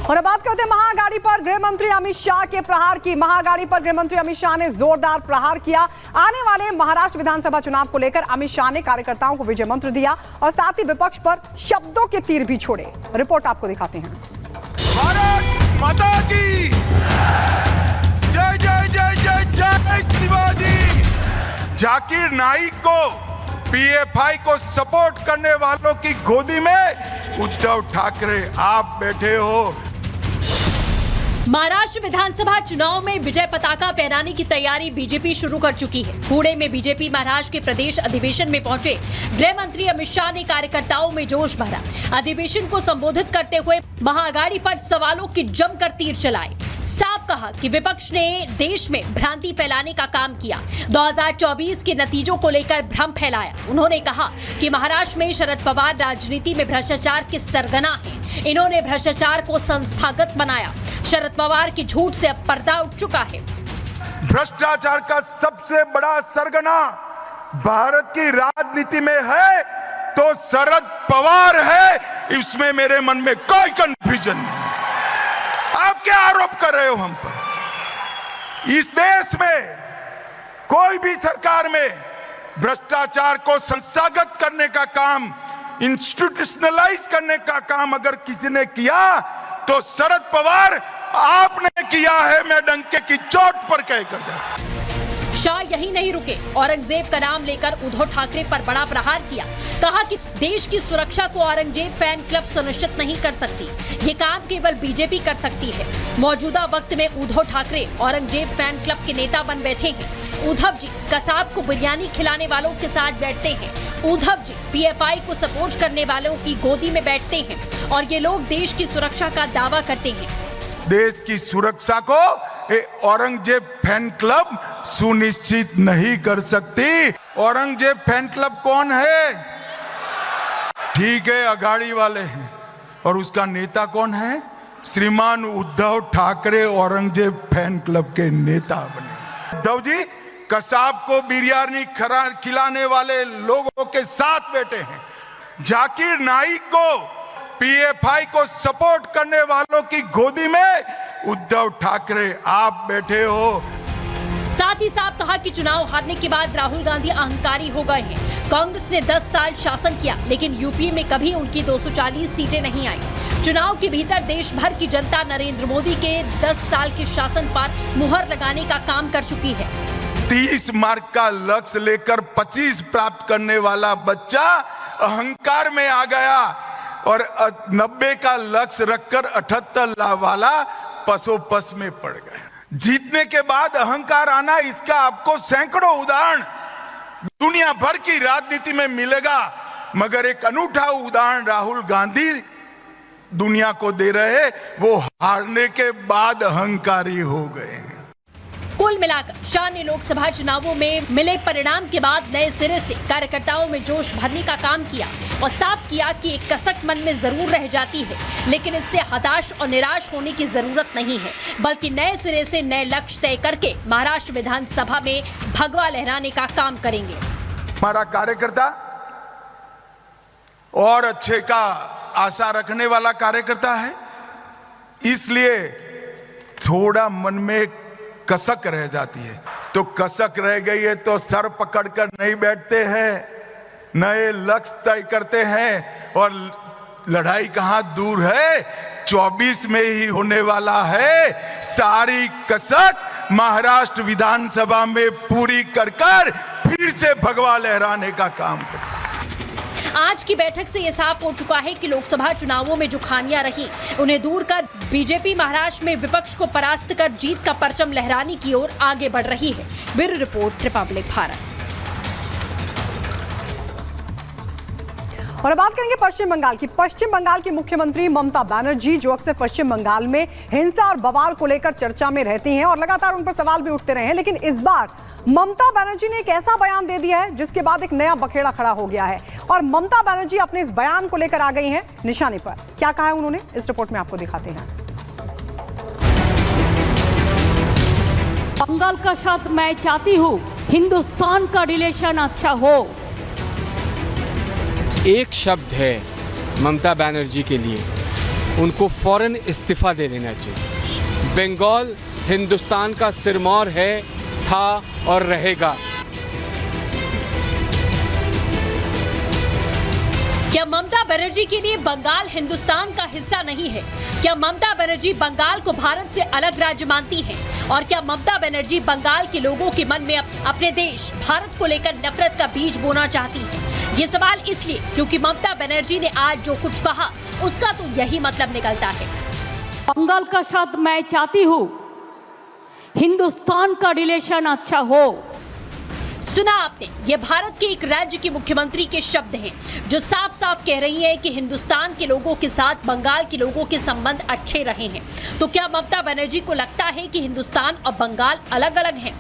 और अब बात करते हैं महागाड़ी पर गृह मंत्री अमित शाह के प्रहार की। महागाड़ी पर गृह मंत्री अमित शाह ने जोरदार प्रहार किया। आने वाले महाराष्ट्र विधानसभा चुनाव को लेकर अमित शाह ने कार्यकर्ताओं को विजय मंत्र दिया और साथ ही विपक्ष पर शब्दों के तीर भी छोड़े। रिपोर्ट आपको दिखाते हैं। भारत माता की जय जय जय जय जय शिवाजी। जाकिर नाइक को पीएफआई को सपोर्ट करने वालों की गोदी में उद्धव ठाकरे आप बैठे हो। महाराष्ट्र विधानसभा चुनाव में विजय पताका फहराने की तैयारी बीजेपी शुरू कर चुकी है। पुणे में बीजेपी महाराष्ट्र के प्रदेश अधिवेशन में पहुंचे गृह मंत्री अमित शाह ने कार्यकर्ताओं में जोश भरा। अधिवेशन को संबोधित करते हुए महागाड़ी पर सवालों की जमकर तीर चलाए। साफ कहा कि विपक्ष ने देश में भ्रांति फैलाने का काम किया। 2024 के नतीजों को लेकर भ्रम फैलाया। उन्होंने कहा कि महाराष्ट्र में शरद पवार राजनीति में भ्रष्टाचार के सरगना हैं। इन्होंने भ्रष्टाचार को संस्थागत बनाया। शरद पवार की झूठ से अब पर्दा उठ चुका है। भ्रष्टाचार का सबसे बड़ा सरगना भारत की राजनीति में है तो शरद पवार है। इसमें मेरे मन में कोई कंफ्यूजन नहीं। आप क्या आरोप कर रहे हो हम पर? इस देश में कोई भी सरकार में भ्रष्टाचार को संस्थागत करने का काम, इंस्टीट्यूशनलाइज करने का काम अगर किसी ने किया तो शरद पवार आपने किया है। मैं डंके की चोट पर कहकर जाता। शाह यही नहीं रुके, औरंगजेब का नाम लेकर उद्धव ठाकरे पर बड़ा प्रहार किया। कहा कि देश की सुरक्षा को औरंगजेब फैन क्लब सुनिश्चित नहीं कर सकती, ये काम केवल बीजेपी कर सकती है। मौजूदा वक्त में उद्धव ठाकरे औरंगजेब फैन क्लब के नेता बन बैठे हैं। उद्धव जी कसाब को बिरयानी खिलाने वालों के साथ बैठते हैं। उद्धव जी पीएफआई को सपोर्ट करने वालों की गोदी में बैठते हैं और ये लोग देश की सुरक्षा का दावा करते हैं। देश की सुरक्षा को औरंगजेब फैन क्लब सुनिश्चित नहीं कर सकती। औरंगजेब फैन क्लब कौन है? ठीक है, अघाड़ी वाले हैं। और उसका नेता कौन है? श्रीमान उद्धव ठाकरे औरंगजेब फैन क्लब के नेता बने। उद्धव जी कसाब को बिरयानी खिलाने वाले लोगों के साथ बैठे हैं। जाकिर नाइक को पीएफआई को सपोर्ट करने वालों की गोदी में उद्धव ठाकरे आप बैठे हो। साथ ही साफ कहा कि चुनाव हारने के बाद राहुल गांधी अहंकारी हो गए हैं। कांग्रेस ने 10 साल शासन किया लेकिन यूपी में कभी उनकी 240 सीटें नहीं आई। चुनाव के भीतर देश भर की जनता नरेंद्र मोदी के 10 साल के शासन पर मुहर लगाने का काम कर चुकी है। 30 मार्क का लक्ष्य लेकर 25 प्राप्त करने वाला बच्चा अहंकार में आ गया और 90 का लक्ष्य रखकर 78 वाला पसोपस में पड़ गए। जीतने के बाद अहंकार आना, इसका आपको सैकड़ों उदाहरण दुनिया भर की राजनीति में मिलेगा, मगर एक अनूठा उदाहरण राहुल गांधी दुनिया को दे रहे। वो हारने के बाद अहंकारी हो गए हैं। कुल मिलाकर शाह ने लोकसभा चुनावों में मिले परिणाम के बाद नए सिरे से कार्यकर्ताओं में जोश भरने का काम किया और साफ किया कि एक कसक मन में जरूर रह जाती है, लेकिन इससे हताश और निराश होने की जरूरत नहीं है, बल्कि नए सिरे से नए लक्ष्य तय करके महाराष्ट्र विधानसभा में भगवा लहराने का काम करेंगे। हमारा कार्यकर्ता और अच्छे का आशा रखने वाला कार्यकर्ता है, इसलिए थोड़ा मन में कसक रह जाती है। तो कसक रह गई है तो सर पकड़कर नहीं बैठते हैं, नए लक्ष्य तय करते हैं। और लड़ाई कहां दूर है, 24 में ही होने वाला है। सारी कसक महाराष्ट्र विधानसभा में पूरी कर फिर से भगवा लहराने का काम करें। आज की बैठक से यह साफ हो चुका है कि लोकसभा चुनावों में जो खामियां रही उन्हें दूर कर बीजेपी महाराष्ट्र में विपक्ष को परास्त कर जीत का परचम लहराने की ओर आगे बढ़ रही है। Bureau report, Republic Bharat. और अब बात करेंगे पश्चिम बंगाल की। पश्चिम बंगाल की मुख्यमंत्री ममता बनर्जी, जो अक्सर पश्चिम बंगाल में हिंसा और बवाल को लेकर चर्चा में रहती हैं और लगातार उन पर सवाल भी उठते रहे हैं, लेकिन इस बार ममता बनर्जी ने एक ऐसा बयान दे दिया है जिसके बाद एक नया बखेड़ा खड़ा हो गया है और ममता बनर्जी अपने इस बयान को लेकर आ गई हैं निशाने पर। क्या कहा है उन्होंने, इस रिपोर्ट में आपको दिखाते हैं। बंगाल का साथ मैं चाहती हूँ हिंदुस्तान का रिलेशन अच्छा हो। एक शब्द है ममता बनर्जी के लिए, उनको फौरन इस्तीफा दे देना चाहिए। बंगाल हिंदुस्तान का सिरमौर है, था और रहेगा। क्या ममता बनर्जी के लिए बंगाल हिंदुस्तान का हिस्सा नहीं है? क्या ममता बनर्जी बंगाल को भारत से अलग राज्य मानती हैं? और क्या ममता बनर्जी बंगाल के लोगों के मन में अपने देश भारत को लेकर नफरत का बीज बोना चाहती हैं? ये सवाल इसलिए क्योंकि ममता बनर्जी ने आज जो कुछ कहा उसका तो यही मतलब निकलता है। बंगाल का साथ मैं चाहती हूँ हिंदुस्तान का रिलेशन अच्छा हो। सुना आपने, ये भारत के एक राज्य के मुख्यमंत्री के शब्द हैं जो साफ साफ कह रही है कि हिंदुस्तान के लोगों के साथ बंगाल के लोगों के संबंध अच्छे रहे हैं। तो क्या ममता बनर्जी को लगता है कि हिंदुस्तान और बंगाल अलग अलग हैं?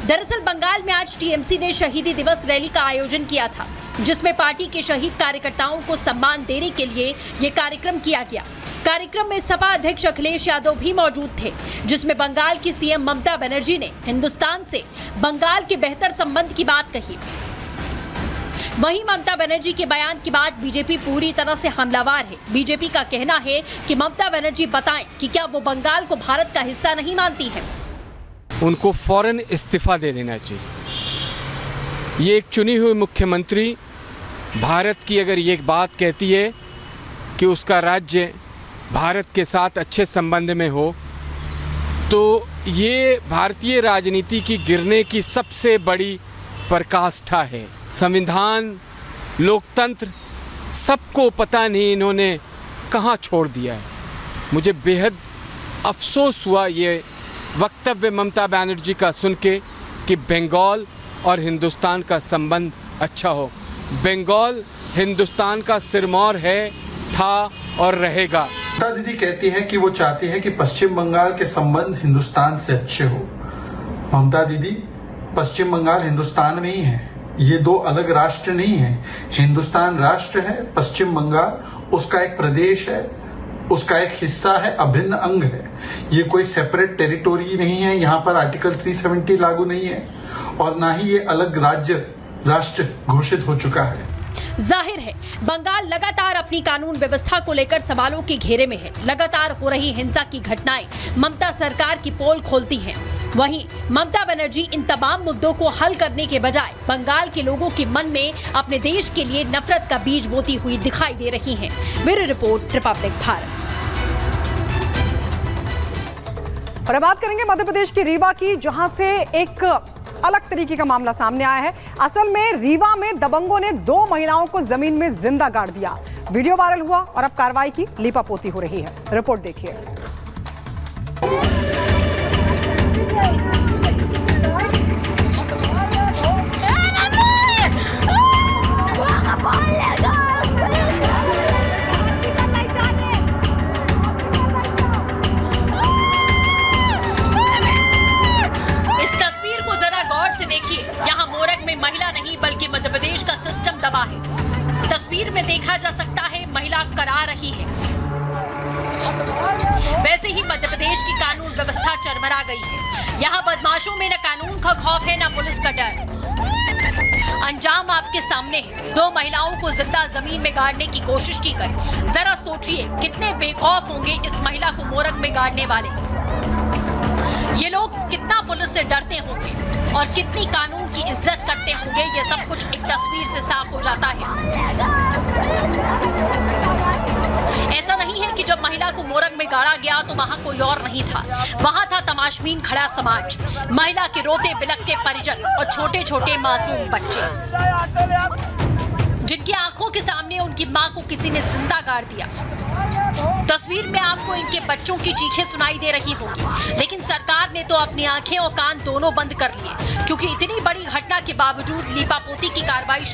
दरअसल बंगाल में आज टीएमसी ने शहीदी दिवस रैली का आयोजन किया था, जिसमें पार्टी के शहीद कार्यकर्ताओं को सम्मान देने के लिए ये कार्यक्रम किया गया। कार्यक्रम में सपा अध्यक्ष अखिलेश यादव भी मौजूद थे, जिसमें बंगाल की सीएम ममता बनर्जी ने हिंदुस्तान से बंगाल के बेहतर संबंध की बात कही। वहीं ममता बनर्जी के बयान के बाद बीजेपी पूरी तरह से हमलावर है। बीजेपी का कहना है कि ममता बनर्जी बताएं कि क्या वो बंगाल को भारत का हिस्सा नहीं मानती हैं। उनको फौरन इस्तीफा दे देना चाहिए। ये एक चुनी हुई मुख्यमंत्री भारत की अगर ये बात कहती है कि उसका राज्य भारत के साथ अच्छे संबंध में हो, तो ये भारतीय राजनीति की गिरने की सबसे बड़ी पराकाष्ठा है। संविधान, लोकतंत्र, सबको पता नहीं इन्होंने कहाँ छोड़ दिया है। मुझे बेहद अफसोस हुआ ये वक्तव्य ममता बनर्जी का सुन के कि बंगाल और हिंदुस्तान का संबंध अच्छा हो। बंगाल हिंदुस्तान का सिरमौर है, था और रहेगा। ममता दीदी कहती है कि वो चाहती है कि पश्चिम बंगाल के संबंध हिंदुस्तान से अच्छे हो। ममता दीदी, पश्चिम बंगाल हिंदुस्तान में ही है, ये दो अलग राष्ट्र नहीं है। हिंदुस्तान राष्ट्र है, पश्चिम बंगाल उसका एक प्रदेश है, उसका एक हिस्सा है, अभिन्न अंग है। ये कोई सेपरेट टेरिटोरी नहीं है। यहाँ पर आर्टिकल 370 लागू नहीं है और ना ही ये अलग राष्ट्र घोषित हो चुका है। जाहिर है बंगाल लगातार अपनी कानून व्यवस्था को लेकर सवालों के घेरे में है। लगातार हो रही हिंसा की घटनाएं ममता सरकार की पोल खोलती हैं। वहीं ममता बनर्जी इन तमाम मुद्दों को हल करने के बजाय बंगाल के लोगों के मन में अपने देश के लिए नफरत का बीज बोती हुई दिखाई दे रही हैं। Bureau report, Republic Bharat. और अब बात करेंगे मध्य प्रदेश की रीवा की, जहां से एक अलग तरीके का मामला सामने आया है। असल में रीवा में दबंगों ने 2 महिलाओं को जमीन में जिंदा गाड़ दिया। वीडियो वायरल हुआ और अब कार्रवाई की लीपापोती हो रही है। रिपोर्ट देखिए। देखिए, यहाँ मोरग में महिला नहीं बल्कि मध्य प्रदेश का सिस्टम दबा है। तस्वीर में देखा जा सकता है महिला करा रही है। वैसे ही मध्य प्रदेश की कानून व्यवस्था चरमरा गई है। यहाँ बदमाशों में न कानून का खौफ है न पुलिस का डर। अंजाम आपके सामने है। 2 महिलाओं को जिंदा जमीन में गाड़ने की कोशिश की गई। जरा सोचिए कितने बेखौफ होंगे इस महिला को मोरग में गाड़ने वाले। ये लोग कितना पुलिस से डरते होंगे और कितनी कानून की इज्जत करते होंगे, ये सब कुछ एक तस्वीर से साफ हो जाता है। ऐसा नहीं है कि जब महिला को मोरग में गाड़ा गया तो वहां कोई और नहीं था। वहां था तमाशबीन खड़ा समाज, महिला के रोते बिलखते परिजन और छोटे छोटे मासूम बच्चे, जिनकी आंखों के सामने उनकी मां को किसी ने जिंदा गाड़ दिया। तस्वीर में आपको इनके बच्चों की चीखें सुनाई दे रही होंगी, लेकिन सरकार ने तो अपनी आंखें और कान दोनों बंद कर लिए, क्योंकि इतनी बड़ी घटना के बावजूद लीपापोती की कार्रवाई